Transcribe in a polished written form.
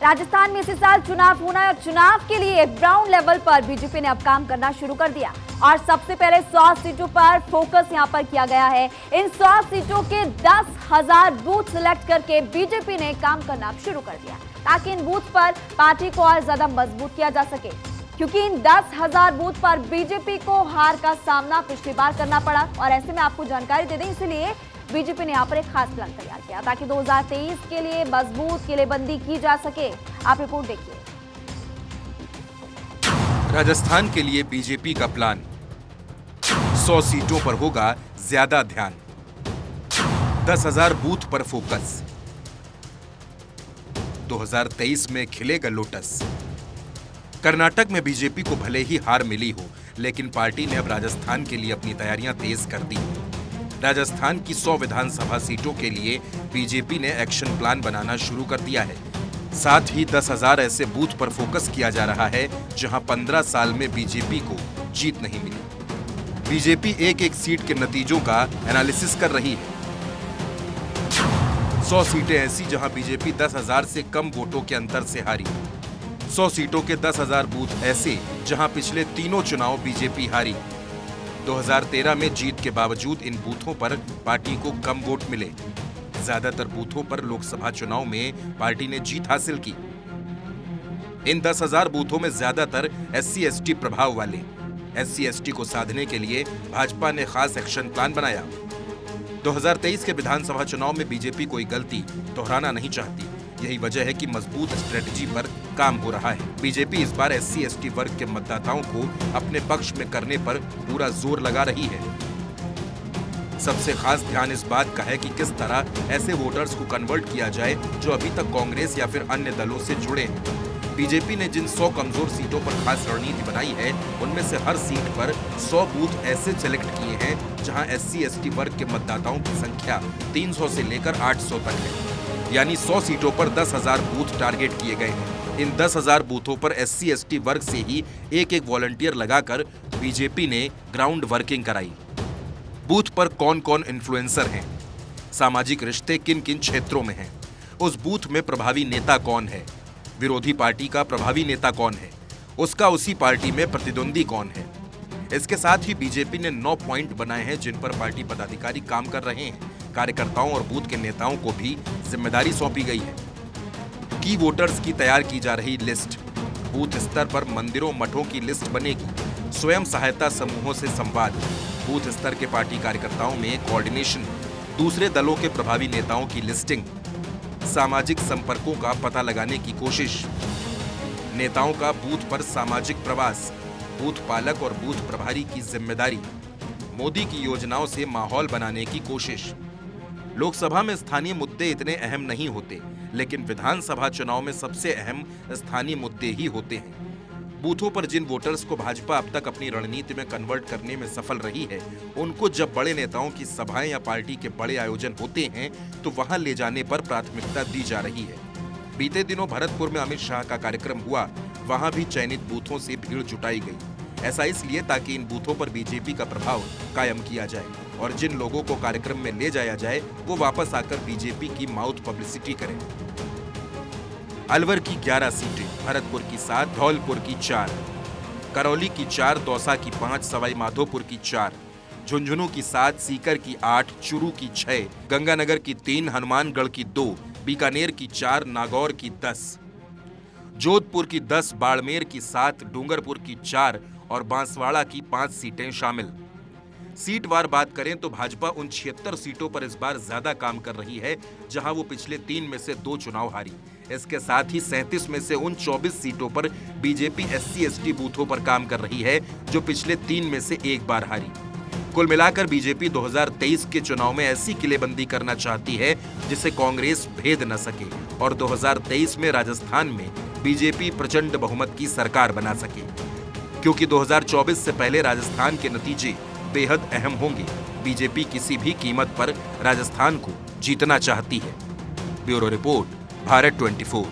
राजस्थान में इसी साल चुनाव होना है और चुनाव के लिए ग्राउंड लेवल पर बीजेपी ने अब काम करना शुरू कर दिया और सबसे पहले 100 सीटों पर फोकस यहां पर किया गया है। इन 100 सीटों के 10,000 बूथ सिलेक्ट करके बीजेपी ने काम करना शुरू कर दिया ताकि इन बूथ पर पार्टी को और ज्यादा मजबूत किया जा सके, क्योंकि इन 10,000 बूथ पर बीजेपी को हार का सामना पिछली बार करना पड़ा और ऐसे में आपको जानकारी दे दें, इसलिए बीजेपी ने यहाँ पर एक खास प्लान तैयार किया ताकि 2023 के लिए मजबूत किलेबंदी की जा सके। आप रिपोर्ट देखिए। राजस्थान के लिए बीजेपी का प्लान 100 सीटों पर होगा ज्यादा ध्यान, 10,000 बूथ पर फोकस, 2023 में खिलेगा लोटस। कर्नाटक में बीजेपी को भले ही हार मिली हो, लेकिन पार्टी ने अब राजस्थान के लिए अपनी तैयारियां तेज कर दी। राजस्थान की 100 विधानसभा सीटों के लिए बीजेपी ने एक्शन प्लान बनाना शुरू कर दिया है। साथ ही 10,000 ऐसे बूथ पर फोकस किया जा रहा है जहां 15 साल में बीजेपी को जीत नहीं मिली। बीजेपी एक एक सीट के नतीजों का एनालिसिस कर रही है। 100 सीटें ऐसी जहां बीजेपी 10,000 से कम वोटों के अंतर से हारी। 100 सीटों के 10,000 बूथ ऐसे जहां पिछले तीनों चुनाव बीजेपी हारी। 2013 में जीत के बावजूद इन बूथों पर पार्टी को कम वोट मिले। ज्यादातर बूथों पर लोकसभा चुनाव में पार्टी ने जीत हासिल की। इन 10,000 बूथों में ज्यादातर SC/ST प्रभाव वाले। SC/ST को साधने के लिए भाजपा ने खास एक्शन प्लान बनाया। 2023 के विधानसभा चुनाव में बीजेपी कोई गलती दोहराना नहीं चाहती। यही वजह है कि मजबूत स्ट्रेटजी पर काम हो रहा है। बीजेपी इस बार SC/ST वर्ग के मतदाताओं को अपने पक्ष में करने पर पूरा जोर लगा रही है। सबसे खास ध्यान इस बात का है कि किस तरह ऐसे वोटर्स को कन्वर्ट किया जाए जो अभी तक कांग्रेस या फिर अन्य दलों से जुड़े हैं। बीजेपी ने जिन 100 कमजोर सीटों पर खास रणनीति बनाई है, उनमें से हर सीट पर 100 बूथ ऐसे सेलेक्ट किए हैं जहां SC/ST वर्ग के मतदाताओं की संख्या 300 से लेकर 800 तक है। यानी 100 सीटों पर 10,000 बूथ टारगेट किए गए हैं। इन 10,000 बूथों पर SC/ST वर्ग से ही एक एक वॉलंटियर लगाकर बीजेपी ने ग्राउंड वर्किंग कराई। बूथ पर कौन कौन इन्फ्लुएंसर हैं, सामाजिक रिश्ते किन किन क्षेत्रों में हैं, उस बूथ में प्रभावी नेता कौन है, विरोधी पार्टी का प्रभावी नेता कौन है, उसका उसी पार्टी में प्रतिद्वंदी कौन है। इसके साथ ही बीजेपी ने 9 पॉइंट बनाए हैं जिन पर पार्टी पदाधिकारी काम कर रहे हैं। कार्यकर्ताओं और बूथ के नेताओं को भी जिम्मेदारी सौंपी गई है। की वोटर्स की तैयार की जा रही लिस्ट, बूथ स्तर पर मंदिरों मठों की लिस्ट बनेगी। स्वयं सहायता समूहों से संवाद, बूथ स्तर के पार्टी कार्यकर्ताओं में कोऑर्डिनेशन, दूसरे दलों के प्रभावी नेताओं की लिस्टिंग, सामाजिक संपर्कों का पता लगाने की कोशिश, नेताओं का बूथ पर सामाजिक प्रवास, बूथ पालक और बूथ प्रभारी की जिम्मेदारी, मोदी की योजनाओं से माहौल बनाने की कोशिश। लोकसभा में स्थानीय मुद्दे इतने अहम नहीं होते, लेकिन विधानसभा चुनाव में सबसे अहम स्थानीय मुद्दे ही होते हैं। बूथों पर जिन वोटर्स को भाजपा अब तक अपनी रणनीति में कन्वर्ट करने में सफल रही है, उनको जब बड़े नेताओं की सभाएं या पार्टी के बड़े आयोजन होते हैं तो वहां ले जाने पर प्राथमिकता दी जा रही है। बीते दिनों भरतपुर में अमित शाह का कार्यक्रम हुआ, वहां भी चयनित बूथों से भीड़ जुटाई गई। ऐसा इसलिए ताकि इन बूथों पर बीजेपी का प्रभाव कायम किया जाए और जिन लोगों को कार्यक्रम में ले जाया जाए वो वापस आकर बीजेपी की माउथ पब्लिसिटी करें। अलवर की 11 सीटें, भरतपुर की 7, धौलपुर की 4, करौली की 4, दौसा की 5, सवाई माधोपुर की 4, झुंझुनू की 7, सीकर की 8, चुरू की 6, गंगानगर की 3, हनुमानगढ़ की 2, बीकानेर की 4, नागौर की 10, जोधपुर की 10, बाड़मेर की 7, डूंगरपुर की 4 और बांसवाड़ा की 5 सीटें शामिल। सीट वार बात करें तो भाजपा उन 76 सीटों पर इस बार ज्यादा काम कर रही है जहां वो पिछले 3 में से 2 चुनाव हारी। इसके साथ ही 37 में से उन 24 सीटों पर बीजेपी SC/ST बूथों पर काम कर रही है जो पिछले 3 में से 1 बार हारी। कुल मिलाकर बीजेपी 2023 के चुनाव में ऐसी किलेबंदी करना चाहती है जिसे कांग्रेस भेद न सके और 2023 में राजस्थान में बीजेपी प्रचंड बहुमत की सरकार बना सके, क्योंकि 2024 से पहले राजस्थान के नतीजे बेहद अहम होंगे। बीजेपी किसी भी कीमत पर राजस्थान को जीतना चाहती है। Bureau report, Bharat 24।